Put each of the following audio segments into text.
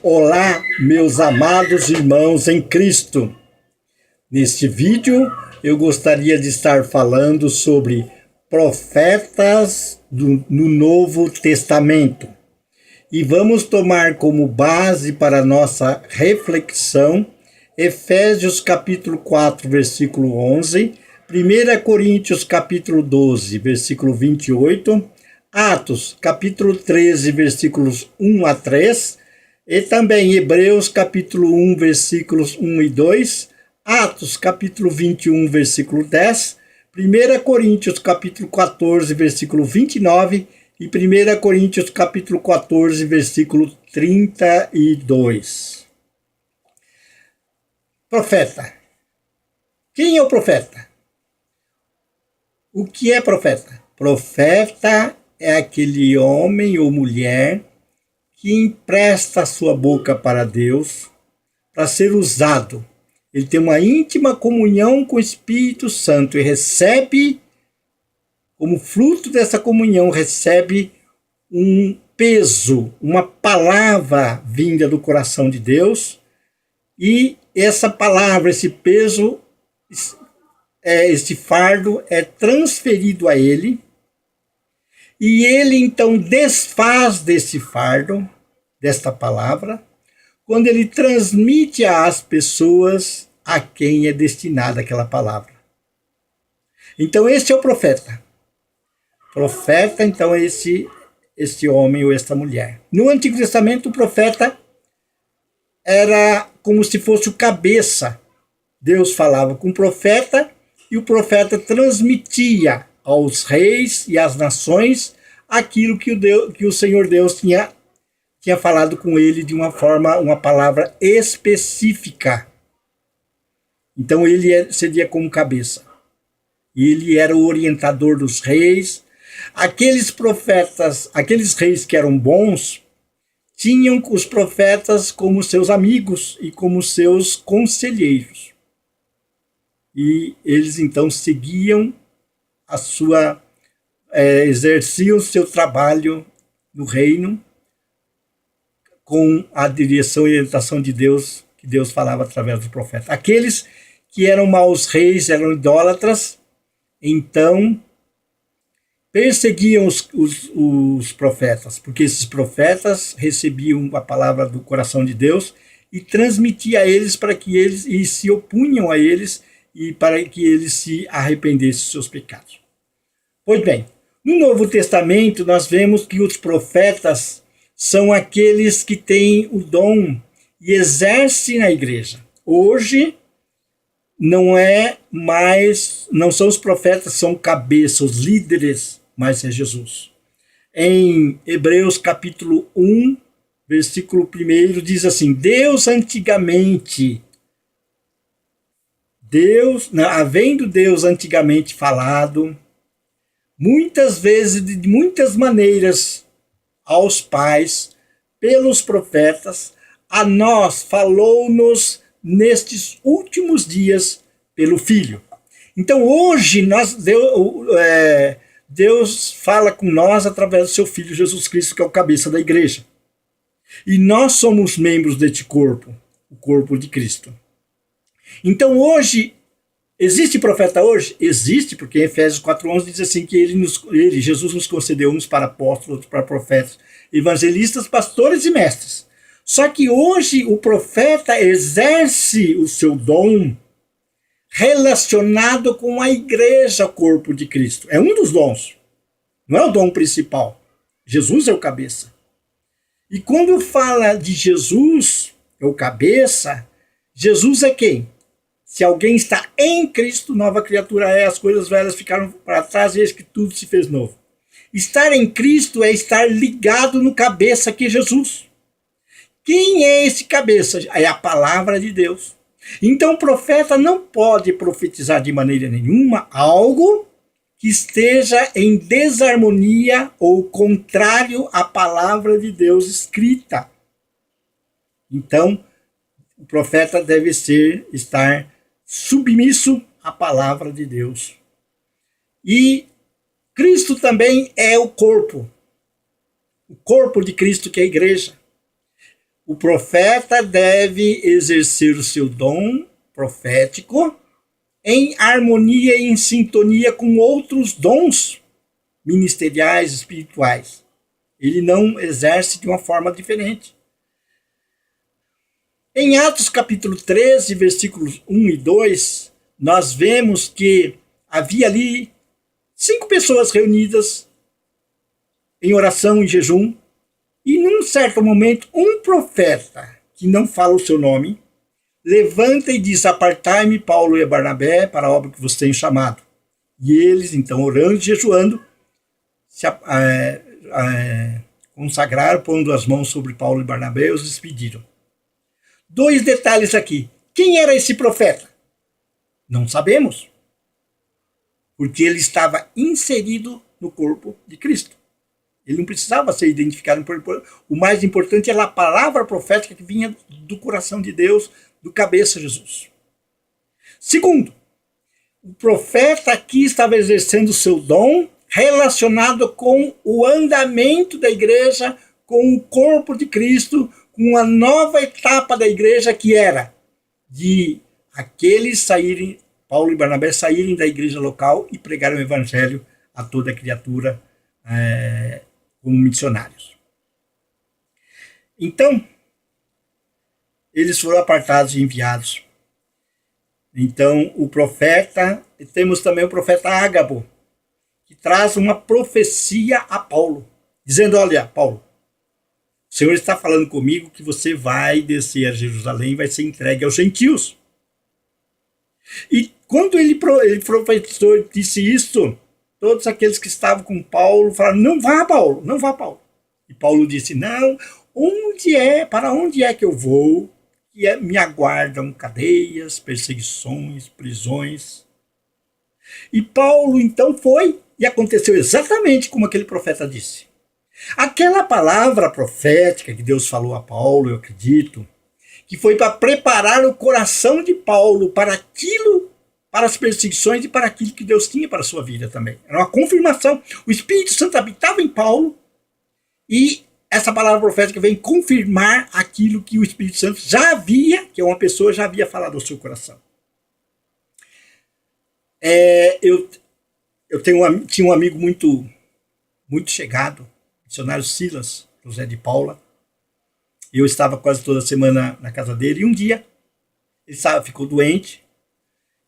Olá, meus amados irmãos em Cristo. Neste vídeo, eu gostaria de estar falando sobre profetas no Novo Testamento. E vamos tomar como base para nossa reflexão Efésios capítulo 4, versículo 11, 1 Coríntios capítulo 12, versículo 28, Atos capítulo 13, versículos 1 a 3, e também Hebreus capítulo 1, versículos 1 e 2, Atos capítulo 21, versículo 10, 1 Coríntios capítulo 14, versículo 29 e 1 Coríntios capítulo 14, versículo 32. Profeta. Quem é o profeta? O que é profeta? Profeta é aquele homem ou mulher que empresta a sua boca para Deus para ser usado. Ele tem uma íntima comunhão com o Espírito Santo e recebe, como fruto dessa comunhão, recebe um peso, uma palavra vinda do coração de Deus, e essa palavra, esse peso, esse fardo é transferido a ele, e ele então desfaz desse fardo, desta palavra, quando ele transmite às pessoas a quem é destinada aquela palavra. Então esse é o profeta. Profeta, então, é esse homem ou esta mulher. No Antigo Testamento, o profeta era como se fosse o cabeça. Deus falava com o profeta e o profeta transmitia aos reis e às nações aquilo que o Senhor Deus tinha falado com ele de uma forma, uma palavra específica. Então ele seria como cabeça. Ele era o orientador dos reis. Aqueles profetas, aqueles reis que eram bons, tinham os profetas como seus amigos e como seus conselheiros. E eles então seguiam exerciam o seu trabalho no reino com a direção e orientação de Deus, que Deus falava através do profeta. Aqueles que eram maus reis, eram idólatras, então perseguiam os profetas, porque esses profetas recebiam a palavra do coração de Deus e transmitia a eles para que eles e se opunham a eles e para que eles se arrependessem dos seus pecados. Pois bem, no Novo Testamento nós vemos que os profetas são aqueles que têm o dom e exercem na igreja. Hoje não são os profetas, são cabeças, os líderes, mas é Jesus. Em Hebreus capítulo 1, versículo 1, diz assim: havendo Deus antigamente falado, muitas vezes, de muitas maneiras, aos pais, pelos profetas, a nós falou-nos nestes últimos dias pelo Filho. Então hoje Deus fala com nós através do seu Filho Jesus Cristo, que é o cabeça da igreja. E nós somos membros deste corpo, o corpo de Cristo. Então hoje, existe profeta hoje? Existe, porque em Efésios 4:11 diz assim que Jesus nos concedeu uns para apóstolos, outros para profetas, evangelistas, pastores e mestres. Só que hoje o profeta exerce o seu dom relacionado com a igreja, corpo de Cristo. É um dos dons, não é o dom principal. Jesus é o cabeça. E quando fala de Jesus, é o cabeça, Jesus é quem? Se alguém está em Cristo, nova criatura é, as coisas velhas ficaram para trás e eis que tudo se fez novo. Estar em Cristo é estar ligado no cabeça que é Jesus. Quem é esse cabeça? É a palavra de Deus. Então o profeta não pode profetizar de maneira nenhuma algo que esteja em desarmonia ou contrário à palavra de Deus escrita. Então o profeta deve estar submisso à palavra de Deus. E Cristo também é o corpo de Cristo, que é a igreja. o profeta deve exercer o seu dom profético em harmonia e em sintonia com outros dons ministeriais, espirituais. Ele não exerce de uma forma diferente. Em Atos capítulo 13, versículos 1 e 2, nós vemos que havia ali 5 pessoas reunidas em oração e jejum, e num certo momento um profeta, que não fala o seu nome, levanta e diz: apartai-me Paulo e Barnabé para a obra que vos tenho chamado. E eles, então, orando e jejuando, se consagraram, pondo as mãos sobre Paulo e Barnabé, e os despediram. 2 detalhes aqui. Quem era esse profeta? Não sabemos. Porque ele estava inserido no corpo de Cristo. Ele não precisava ser identificado. O mais importante era a palavra profética que vinha do coração de Deus, do cabeça de Jesus. Segundo, o profeta aqui estava exercendo o seu dom relacionado com o andamento da igreja, com o corpo de Cristo, com uma nova etapa da igreja que era de aqueles saírem, Paulo e Barnabé saírem da igreja local e pregarem o evangelho a toda criatura como missionários. Então, eles foram apartados e enviados. Então, o profeta, temos também o profeta Ágabo, que traz uma profecia a Paulo, dizendo: olha, Paulo, o Senhor está falando comigo que você vai descer a Jerusalém e vai ser entregue aos gentios. E quando ele profetizou, disse isso, todos aqueles que estavam com Paulo falaram: não vá, Paulo, não vá, Paulo. E Paulo disse: não, para onde é que eu vou? Que me aguardam cadeias, perseguições, prisões. E Paulo então foi, e aconteceu exatamente como aquele profeta disse. Aquela palavra profética que Deus falou a Paulo, eu acredito, que foi para preparar o coração de Paulo para aquilo, para as perseguições e para aquilo que Deus tinha para a sua vida também. Era uma confirmação. O Espírito Santo habitava em Paulo e essa palavra profética vem confirmar aquilo que o Espírito Santo já havia, que uma pessoa já havia falado ao seu coração. Eu tinha um amigo muito chegado, missionário Silas, José de Paula. Eu estava quase toda semana na casa dele, e um dia ele ficou doente,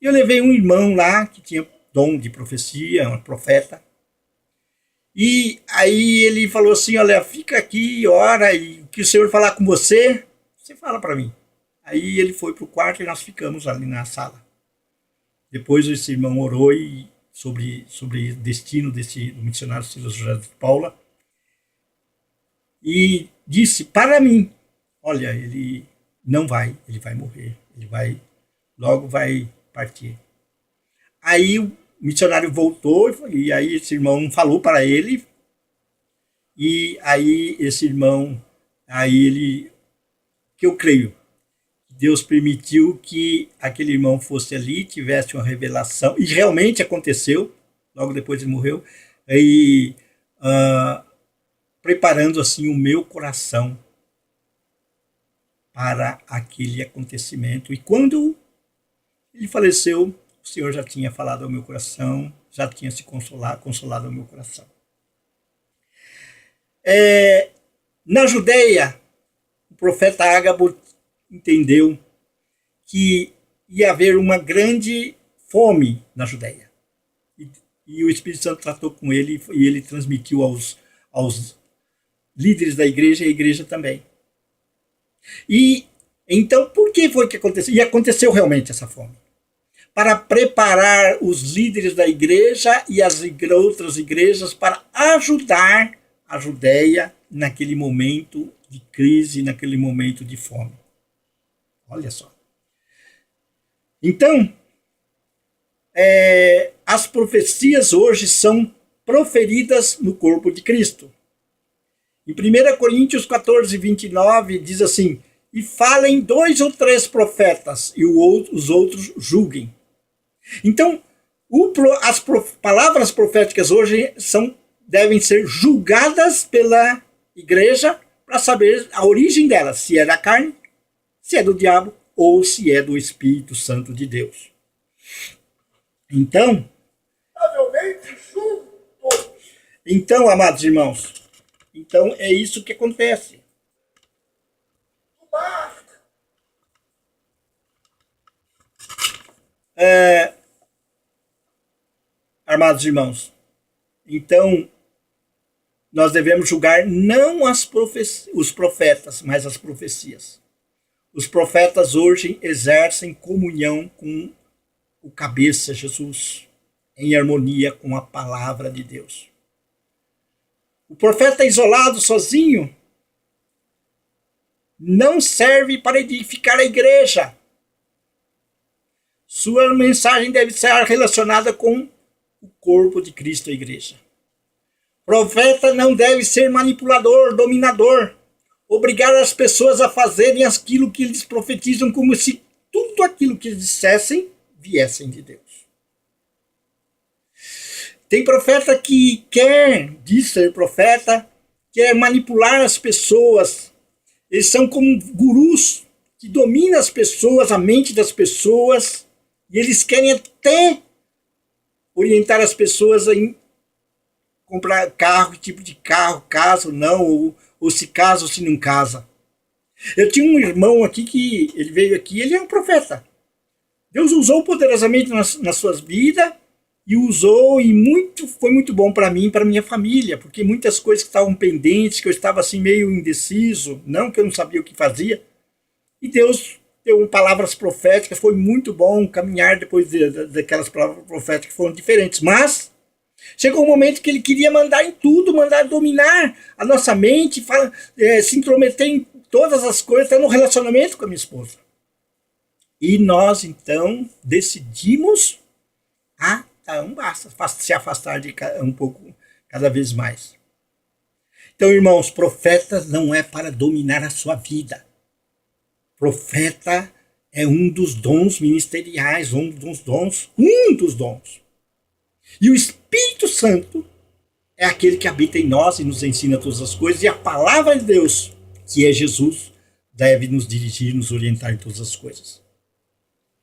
e eu levei um irmão lá que tinha dom de profecia, um profeta. E aí ele falou assim: olha, fica aqui, ora, e o que o Senhor falar com você, você fala para mim. Aí ele foi para o quarto e nós ficamos ali na sala. Depois esse irmão orou sobre o destino do missionário Silas José de Paula e disse para mim: olha, ele não vai, ele vai morrer, logo vai partir. Aí o missionário voltou, e aí esse irmão falou para ele, e aí esse irmão, que eu creio, Deus permitiu que aquele irmão fosse ali, tivesse uma revelação, e realmente aconteceu, logo depois ele morreu, e preparando assim o meu coração para aquele acontecimento. E quando ele faleceu, o Senhor já tinha falado ao meu coração, já tinha se consolado ao meu coração. Na Judeia, o profeta Ágabo entendeu que ia haver uma grande fome na Judeia. E o Espírito Santo tratou com ele, e ele transmitiu aos líderes da igreja, e a igreja também. E então, por que foi que aconteceu? E aconteceu realmente essa fome. Para preparar os líderes da igreja e as outras igrejas para ajudar a Judeia naquele momento de crise, naquele momento de fome. Olha só. Então, as profecias hoje são proferidas no corpo de Cristo. Em 1 Coríntios 14, 29, diz assim: e falem 2 ou 3 profetas, e os outros julguem. Então, as palavras proféticas hoje devem ser julgadas pela igreja para saber a origem dela, se é da carne, se é do diabo ou se é do Espírito Santo de Deus. Então, amados irmãos, então é isso que acontece. Amados irmãos, então nós devemos julgar não os profetas, mas as profecias. Os profetas hoje exercem comunhão com o cabeça Jesus, em harmonia com a palavra de Deus. O profeta isolado, sozinho, não serve para edificar a igreja. Sua mensagem deve ser relacionada com o corpo de Cristo, a igreja. Profeta não deve ser manipulador, dominador, obrigar as pessoas a fazerem aquilo que eles profetizam, como se tudo aquilo que eles dissessem viessem de Deus. Tem profeta que diz ser profeta, quer manipular as pessoas. Eles são como gurus que dominam as pessoas, a mente das pessoas, e eles querem até orientar as pessoas a comprar carro, que tipo de carro, casa ou não, ou se casa ou se não casa. Eu tinha um irmão aqui que ele veio aqui, ele é um profeta. Deus usou poderosamente nas suas vidas e usou e foi muito bom para mim e para minha família, porque muitas coisas que estavam pendentes, que eu estava assim meio indeciso, não que eu não sabia o que fazia, e Deus deu palavras proféticas, foi muito bom caminhar depois daquelas palavras proféticas que foram diferentes, mas chegou um momento que ele queria mandar em tudo, mandar dominar a nossa mente, se intrometer em todas as coisas, até no relacionamento com a minha esposa. E nós, então, decidimos se afastar de um pouco, cada vez mais. Então, irmãos, profeta não é para dominar a sua vida. Profeta é um dos dons ministeriais, um dos dons. E o Espírito Santo é aquele que habita em nós e nos ensina todas as coisas, e a palavra de Deus, que é Jesus, deve nos dirigir, nos orientar em todas as coisas.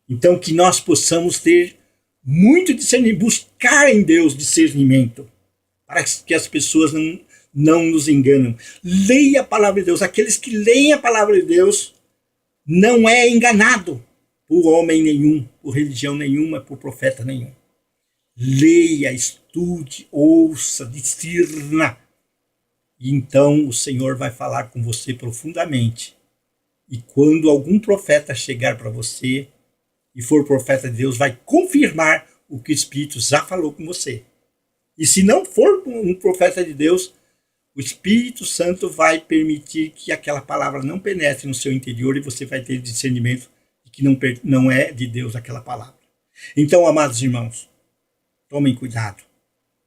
Então, que nós possamos ter muito discernimento, buscar em Deus discernimento, para que as pessoas não nos enganam. Leia a palavra de Deus. Aqueles que leem a palavra de Deus não é enganado por homem nenhum, por religião nenhuma, por profeta nenhum. Leia, estude, ouça, discirna. E então o Senhor vai falar com você profundamente. E quando algum profeta chegar para você, e for profeta de Deus, vai confirmar o que o Espírito já falou com você. E se não for um profeta de Deus, o Espírito Santo vai permitir que aquela palavra não penetre no seu interior e você vai ter discernimento de que não é de Deus aquela palavra. Então, amados irmãos, tomem cuidado.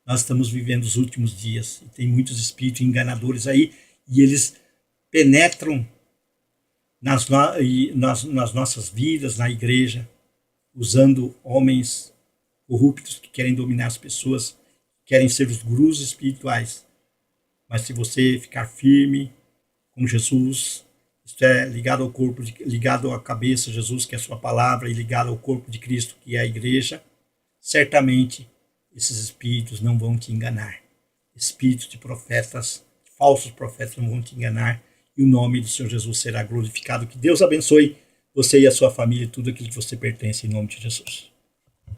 Nós estamos vivendo os últimos dias e tem muitos espíritos enganadores aí e eles penetram nas nossas vidas, na igreja, usando homens corruptos que querem dominar as pessoas, querem ser os gurus espirituais. Mas se você ficar firme com Jesus, isto é, ligado ao corpo, ligado à cabeça, Jesus, que é a sua palavra, e ligado ao corpo de Cristo, que é a igreja, certamente esses espíritos não vão te enganar. Espíritos de profetas, falsos profetas não vão te enganar, e o nome do Senhor Jesus será glorificado. Que Deus abençoe você e a sua família e tudo aquilo que você pertence, em nome de Jesus.